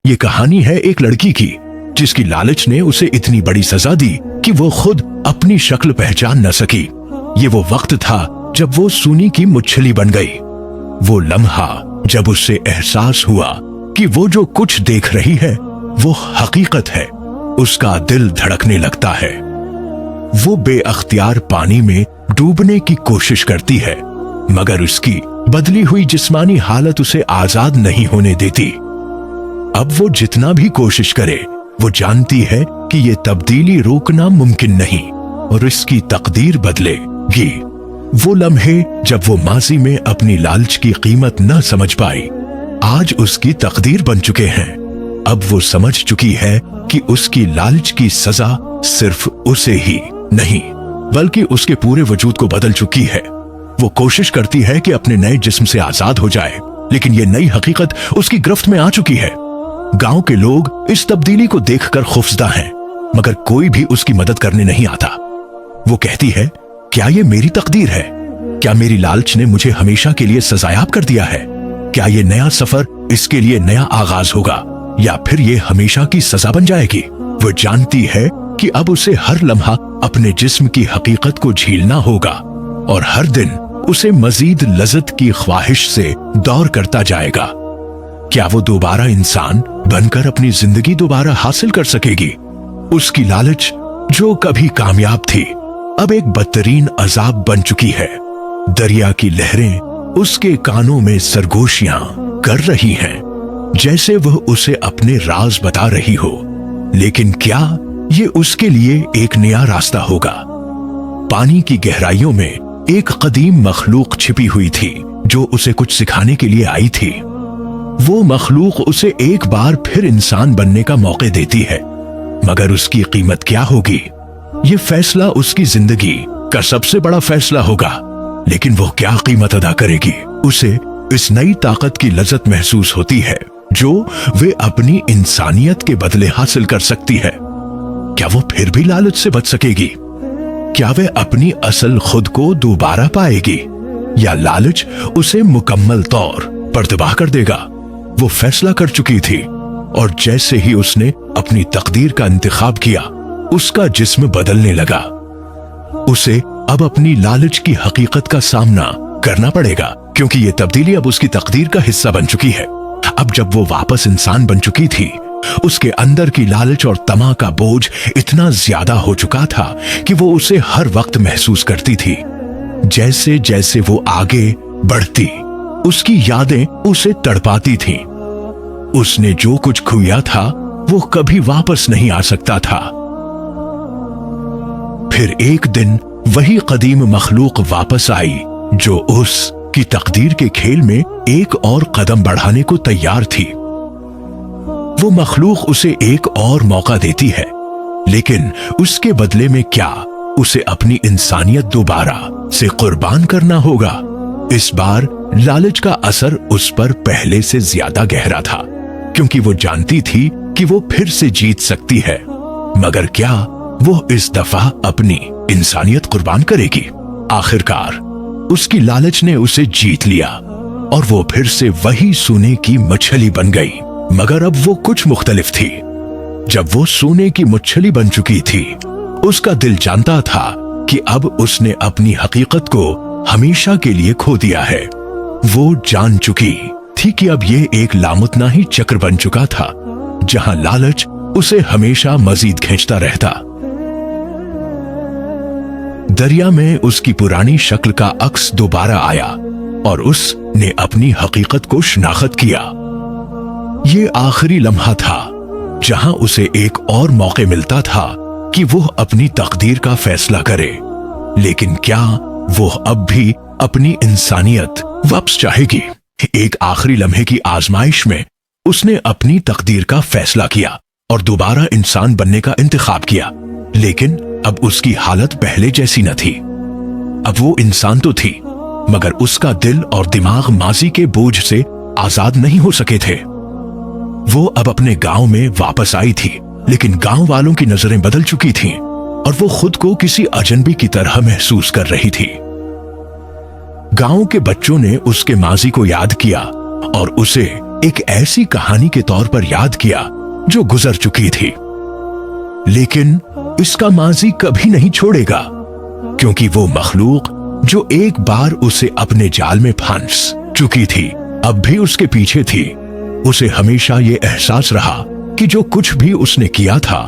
ये कहानी है एक लड़की की जिसकी लालच ने उसे इतनी बड़ी सजा दी कि वो खुद अपनी शक्ल पहचान न सकी। ये वो वक्त था जब वो सूनी की मुच्छली बन गई। वो लम्हा जब उससे एहसास हुआ कि वो जो कुछ देख रही है वो हकीकत है, उसका दिल धड़कने लगता है। वो बेअख्तियार पानी में डूबने की कोशिश करती है, मगर उसकी बदली हुई जिस्मानी हालत उसे आजाद नहीं होने देती। अब वो जितना भी कोशिश करे, वो जानती है कि ये तब्दीली रोकना मुमकिन नहीं और इसकी तकदीर बदलेगी। वो लम्हे जब वो माजी में अपनी लालच की कीमत न समझ पाई, आज उसकी तकदीर बन चुके हैं। अब वो समझ चुकी है कि उसकी लालच की सजा सिर्फ उसे ही नहीं बल्कि उसके पूरे वजूद को बदल चुकी है। वो कोशिश करती है कि अपने नए जिस्म से आजाद हो जाए, लेकिन ये नई हकीकत उसकी गिरफ्त में आ चुकी है। गांव के लोग इस तब्दीली को देखकर खौफजदा हैं, मगर कोई भी उसकी मदद करने नहीं आता। वो कहती है, क्या ये मेरी तकदीर है? क्या मेरी लालच ने मुझे हमेशा के लिए सजायाब कर दिया है? क्या ये नया सफर इसके लिए नया आगाज होगा या फिर ये हमेशा की सजा बन जाएगी? वो जानती है कि अब उसे हर लम्हा अपने जिस्म की हकीकत को झीलना होगा और हर दिन उसे मजीद लज्जत की ख्वाहिश से दौर करता जाएगा। क्या वो दोबारा इंसान बनकर अपनी जिंदगी दोबारा हासिल कर सकेगी? उसकी लालच जो कभी कामयाब थी, अब एक बदतरीन अजाब बन चुकी है। दरिया की लहरें उसके कानों में सरगोशियां कर रही हैं, जैसे वह उसे अपने राज बता रही हो। लेकिन क्या ये उसके लिए एक नया रास्ता होगा? पानी की गहराइयों में एक कदीम मखलूक छिपी हुई थी जो उसे कुछ सिखाने के लिए आई थी। वो मखलूक उसे एक बार फिर इंसान बनने का मौका देती है, मगर उसकी कीमत क्या होगी? ये फैसला उसकी जिंदगी का सबसे बड़ा फैसला होगा। लेकिन वो क्या कीमत अदा करेगी? उसे इस नई ताकत की लज्जत महसूस होती है जो वे अपनी इंसानियत के बदले हासिल कर सकती है। क्या वो फिर भी लालच से बच सकेगी? क्या वे अपनी असल खुद को दोबारा पाएगी या लालच उसे मुकम्मल तौर पर तबाह कर देगा? वो फैसला कर चुकी थी और जैसे ही उसने अपनी तकदीर का इंतखाब किया, उसका जिस्म बदलने लगा। उसे अब अपनी लालच की हकीकत का सामना करना पड़ेगा, क्योंकि ये तब्दीली अब उसकी तकदीर का हिस्सा बन चुकी है। अब जब वो वापस इंसान बन चुकी थी, उसके अंदर की लालच और तमा का बोझ इतना ज्यादा हो चुका था कि वो उसे हर वक्त महसूस करती थी। जैसे जैसे वो आगे बढ़ती, उसकी यादें उसे तड़पाती थीं। उसने जो कुछ खोया था वो कभी वापस नहीं आ सकता था। फिर एक दिन वही कदीम मखलूक वापस आई जो उसकी तकदीर के खेल में एक और कदम बढ़ाने को तैयार थी। वो मखलूक उसे एक और मौका देती है, लेकिन उसके बदले में क्या उसे अपनी इंसानियत दोबारा से कुर्बान करना होगा? इस बार लालच का असर उस पर पहले से ज्यादा गहरा था, क्योंकि वो जानती थी कि वो फिर से जीत सकती है। मगर क्या वो इस दफा अपनी इंसानियत कुर्बान करेगी? आखिरकार उसकी लालच ने उसे जीत लिया और वो फिर से वही सोने की मछली बन गई, मगर अब वो कुछ मुख्तलिफ थी। जब वो सोने की मछली बन चुकी थी, उसका दिल जानता था कि अब उसने अपनी हकीकत को हमेशा के लिए खो दिया है। वो जान चुकी थी कि अब ये एक लामुतनाही चक्र बन चुका था, जहां लालच उसे हमेशा मजीद खींचता रहता। दरिया में उसकी पुरानी शक्ल का अक्स दोबारा आया और उसने अपनी हकीकत को शनाख्त किया। ये आखिरी लम्हा था जहां उसे एक और मौका मिलता था कि वो अपनी तकदीर का फैसला करे। लेकिन क्या वो अब भी अपनी इंसानियत वापस चाहेगी? एक आखिरी लम्हे की आजमाइश में उसने अपनी तकदीर का फैसला किया और दोबारा इंसान बनने का इंतखाब किया। लेकिन अब उसकी हालत पहले जैसी न थी। अब वो इंसान तो थी, मगर उसका दिल और दिमाग माजी के बोझ से आजाद नहीं हो सके थे। वो अब अपने गांव में वापस आई थी, लेकिन गांव वालों की नजरें बदल चुकी थीं और वो खुद को किसी अजनबी की तरह महसूस कर रही थी। गांव के बच्चों ने उसके माजी को याद किया और उसे एक ऐसी कहानी के तौर पर याद किया जो गुजर चुकी थी। लेकिन इसका माजी कभी नहीं छोड़ेगा, क्योंकि वो मखलूक जो एक बार उसे अपने जाल में फंस चुकी थी अब भी उसके पीछे थी। उसे हमेशा ये एहसास रहा कि जो कुछ भी उसने किया था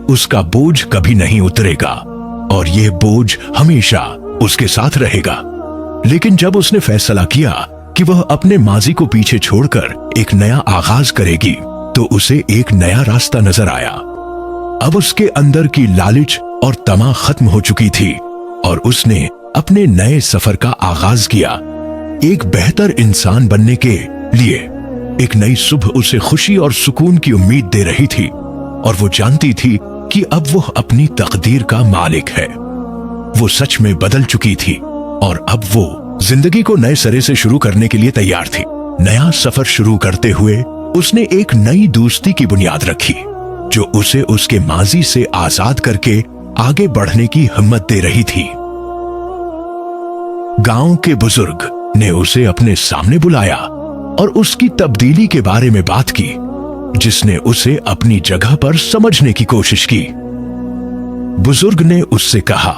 उसका बोझ कभी नहीं उतरेगा और ये बोझ हमेशा उसके साथ रहेगा। लेकिन जब उसने फैसला किया कि वह अपने माजी को पीछे छोड़कर एक नया आगाज करेगी, तो उसे एक नया रास्ता नजर आया। अब उसके अंदर की लालच और तमा खत्म हो चुकी थी और उसने अपने नए सफर का आगाज किया। एक बेहतर इंसान बनने के लिए एक नई सुबह उसे खुशी और सुकून की उम्मीद दे रही थी और वो जानती थी कि अब वो अपनी तकदीर का मालिक है। वो सच में बदल चुकी थी और अब वो जिंदगी को नए सिरे से शुरू करने के लिए तैयार थी। नया सफर शुरू करते हुए उसने एक नई दोस्ती की बुनियाद रखी जो उसे उसके माजी से आजाद करके आगे बढ़ने की हिम्मत दे रही थी। गांव के बुजुर्ग ने उसे अपने सामने बुलाया और उसकी तब्दीली के बारे में बात की, जिसने उसे अपनी जगह पर समझने की कोशिश की। बुजुर्ग ने उससे कहा,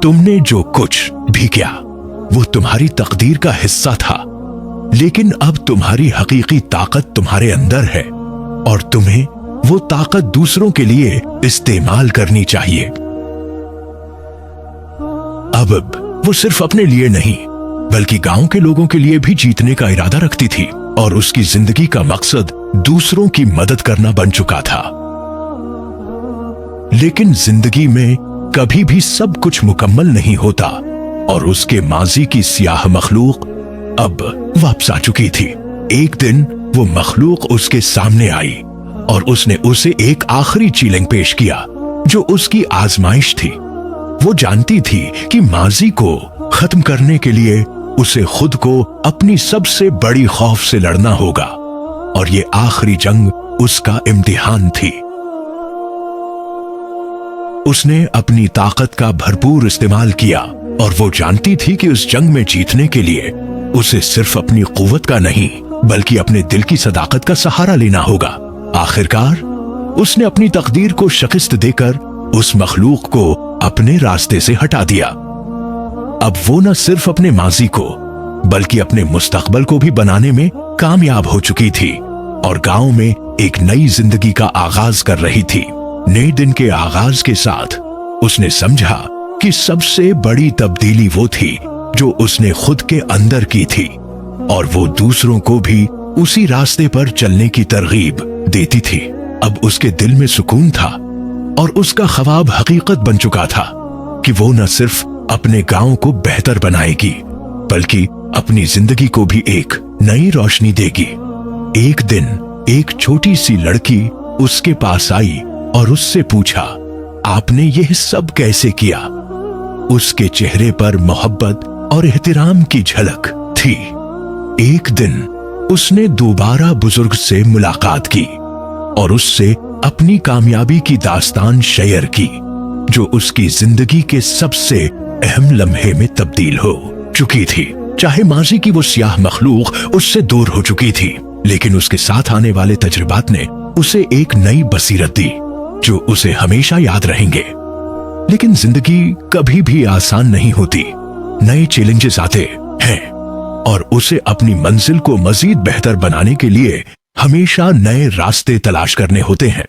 तुमने जो कुछ भी किया वो तुम्हारी तकदीर का हिस्सा था, लेकिन अब तुम्हारी हकीकी ताकत तुम्हारे अंदर है और तुम्हें वो ताकत दूसरों के लिए इस्तेमाल करनी चाहिए। अब वो सिर्फ अपने लिए नहीं बल्कि गांव के लोगों के लिए भी जीतने का इरादा रखती थी और उसकी जिंदगी का मकसद दूसरों की मदद करना बन चुका था। लेकिन जिंदगी में कभी भी सब कुछ मुकम्मल नहीं होता और उसके माजी की स्याह मखलूक अब वापस आ चुकी थी। एक दिन वो मखलूक उसके सामने आई और उसने उसे एक आखिरी चैलेंज पेश किया जो उसकी आजमाइश थी। वो जानती थी कि माजी को खत्म करने के लिए उसे खुद को अपनी सबसे बड़ी खौफ से लड़ना होगा और ये आखिरी जंग उसका इम्तिहान थी। उसने अपनी ताकत का भरपूर इस्तेमाल किया और वो जानती थी कि उस जंग में जीतने के लिए उसे सिर्फ अपनी कुव्वत का नहीं बल्कि अपने दिल की सदाकत का सहारा लेना होगा। आखिरकार उसने अपनी तकदीर को शिकस्त देकर उस मखलूक को अपने रास्ते से हटा दिया। अब वो न सिर्फ अपने माजी को बल्कि अपने मुस्तकबल को भी बनाने में कामयाब हो चुकी थी और गांव में एक नई जिंदगी का आगाज कर रही थी। नए दिन के आगाज के साथ उसने समझा कि सबसे बड़ी तब्दीली वो थी जो उसने खुद के अंदर की थी और वो दूसरों को भी उसी रास्ते पर चलने की तरगीब देती थी। अब उसके दिल में सुकून था और उसका ख्वाब हकीकत बन चुका था कि वो न सिर्फ अपने गांव को बेहतर बनाएगी बल्कि अपनी जिंदगी को भी एक नई रोशनी देगी। एक दिन एक छोटी सी लड़की उसके पास आई और उससे पूछा, आपने यह सब कैसे किया? उसके चेहरे पर मोहब्बत और एहतराम की झलक थी। एक दिन उसने दोबारा बुजुर्ग से मुलाकात की और उससे अपनी कामयाबी की दास्तान शेयर की जो उसकी जिंदगी के सबसे अहम लम्हे में तब्दील हो चुकी थी। चाहे माजी की वो स्याह मखलूक उससे दूर हो चुकी थी, लेकिन उसके साथ आने वाले तजुर्बात ने उसे एक नई बसीरत दी जो उसे हमेशा याद रहेंगे। लेकिन जिंदगी कभी भी आसान नहीं होती। नए चैलेंजेस आते हैं और उसे अपनी मंजिल को मजीद बेहतर बनाने के लिए हमेशा नए रास्ते तलाश करने होते हैं।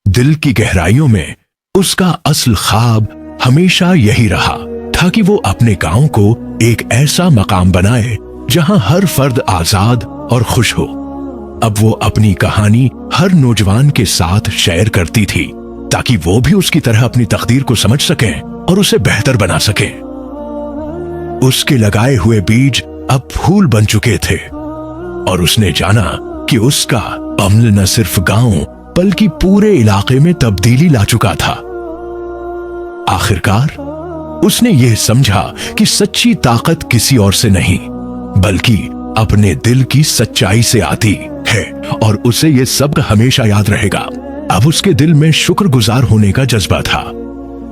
दिल की गहराइयों में उसका असल ख्वाब हमेशा यही रहा था कि वो अपने गांव को एक ऐसा मकाम बनाए जहां हर फर्द आजाद और खुश हो। अब वो अपनी कहानी हर नौजवान के साथ शेयर करती थी ताकि वो भी उसकी तरह अपनी तकदीर को समझ सकें और उसे बेहतर बना सकें। उसके लगाए हुए बीज अब फूल बन चुके थे और उसने जाना कि उसका अमल न सिर्फ गांव बल्कि पूरे इलाके में तब्दीली ला चुका था। आखिरकार उसने यह समझा कि सच्ची ताकत किसी और से नहीं बल्कि अपने दिल की सच्चाई से आती है और उसे यह सब हमेशा याद रहेगा। अब उसके दिल में शुक्रगुजार होने का जज्बा था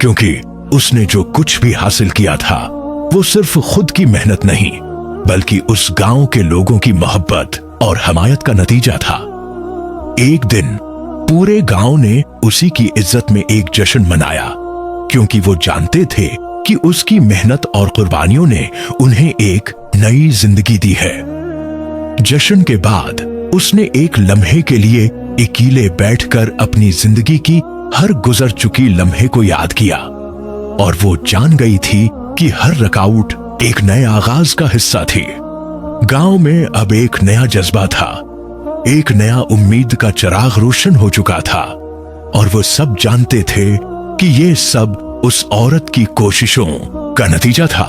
क्योंकि उसने जो कुछ भी हासिल किया था वो सिर्फ खुद की मेहनत नहीं बल्कि उस गांव के लोगों की मोहब्बत और हमायत का नतीजा था। एक दिन पूरे गांव ने उसी की इज्जत में एक जश्न मनाया, क्योंकि वो जानते थे कि उसकी मेहनत और कुर्बानियों ने उन्हें एक नई जिंदगी दी है। जश्न के बाद उसने एक लम्हे के लिए अकेले बैठकर अपनी जिंदगी की हर गुजर चुकी लम्हे को याद किया, और वो जान गई थी कि हर रुकावट एक नए आगाज का हिस्सा थी। गांव में अब एक नया जज्बा था, एक नया उम्मीद का चिराग रोशन हो चुका था, और वो सब जानते थे कि ये सब उस औरत की कोशिशों का नतीजा था।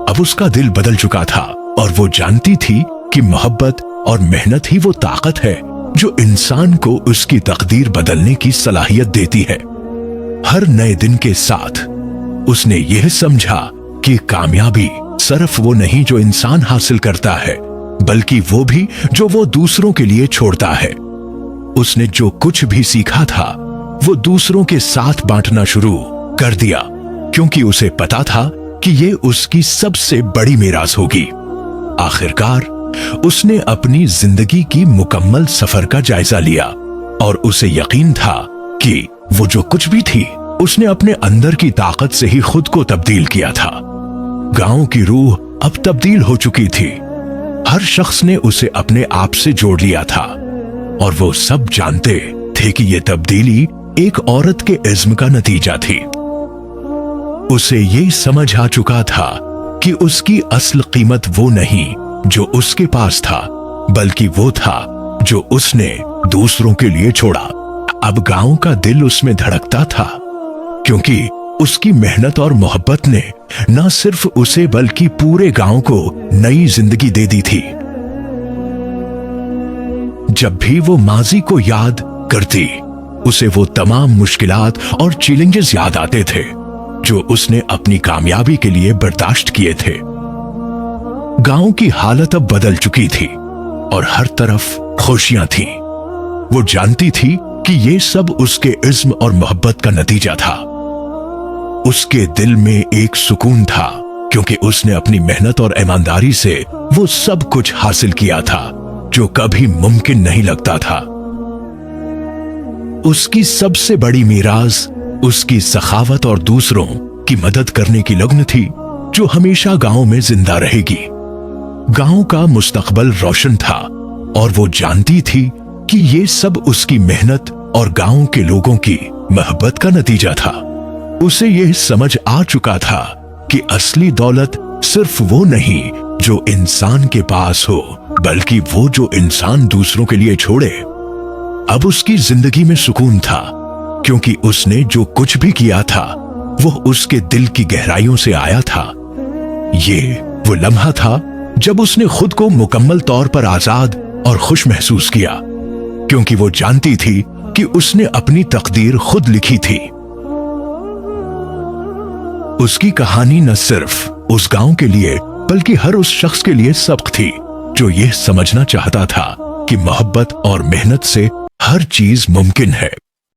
अब उसका दिल बदल चुका था, और वो जानती थी कि मोहब्बत और मेहनत ही वो ताकत है जो इंसान को उसकी तकदीर बदलने की सलाहियत देती है। हर नए दिन के साथ उसने यह समझा कि कामयाबी सिर्फ वो नहीं जो इंसान हासिल करता है, बल्कि वो भी जो वो दूसरों के लिए छोड़ता है। उसने जो कुछ भी सीखा था वो दूसरों के साथ बांटना शुरू कर दिया, क्योंकि उसे पता था कि ये उसकी सबसे बड़ी मीरास होगी। आखिरकार उसने अपनी जिंदगी की मुकम्मल सफर का जायजा लिया, और उसे यकीन था कि वो जो कुछ भी थी उसने अपने अंदर की ताकत से ही खुद को तब्दील किया था। गांव की रूह अब तब्दील हो चुकी थी। हर शख्स ने उसे अपने आप से जोड़ लिया था, और वो सब जानते थे कि ये तब्दीली एक औरत के इज़्म का नतीजा थी। उसे ये समझ आ चुका था कि उसकी असल कीमत वो नहीं जो उसके पास था, बल्कि वो था जो उसने दूसरों के लिए छोड़ा। अब गांव का दिल उसमें धड़कता था, क्योंकि उसकी मेहनत और मोहब्बत ने न सिर्फ उसे बल्कि पूरे गांव को नई जिंदगी दे दी थी। जब भी वो माजी को याद करती, उसे वो तमाम मुश्किलात और चैलेंजेस याद आते थे जो उसने अपनी कामयाबी के लिए बर्दाश्त किए थे। गांव की हालत अब बदल चुकी थी, और हर तरफ खुशियां थीं। वो जानती थी कि ये सब उसके इज़्म और मोहब्बत का नतीजा था। उसके दिल में एक सुकून था, क्योंकि उसने अपनी मेहनत और ईमानदारी से वो सब कुछ हासिल किया था जो कभी मुमकिन नहीं लगता था। उसकी सबसे बड़ी मीरास उसकी सखावत और दूसरों की मदद करने की लगन थी, जो हमेशा गांव में जिंदा रहेगी। गांव का मुस्तकबल रोशन था, और वो जानती थी कि ये सब उसकी मेहनत और गांव के लोगों की मोहब्बत का नतीजा था। उसे यह समझ आ चुका था कि असली दौलत सिर्फ वो नहीं जो इंसान के पास हो, बल्कि वो जो इंसान दूसरों के लिए छोड़े। अब उसकी जिंदगी में सुकून था, क्योंकि उसने जो कुछ भी किया था वो उसके दिल की गहराइयों से आया था। ये वो लम्हा था जब उसने खुद को मुकम्मल तौर पर आजाद और खुश महसूस किया, क्योंकि वो जानती थी कि उसने अपनी तकदीर खुद लिखी थी। उसकी कहानी न सिर्फ उस गांव के लिए बल्कि हर उस शख्स के लिए सबक थी जो यह समझना चाहता था कि मोहब्बत और मेहनत से हर चीज मुमकिन है।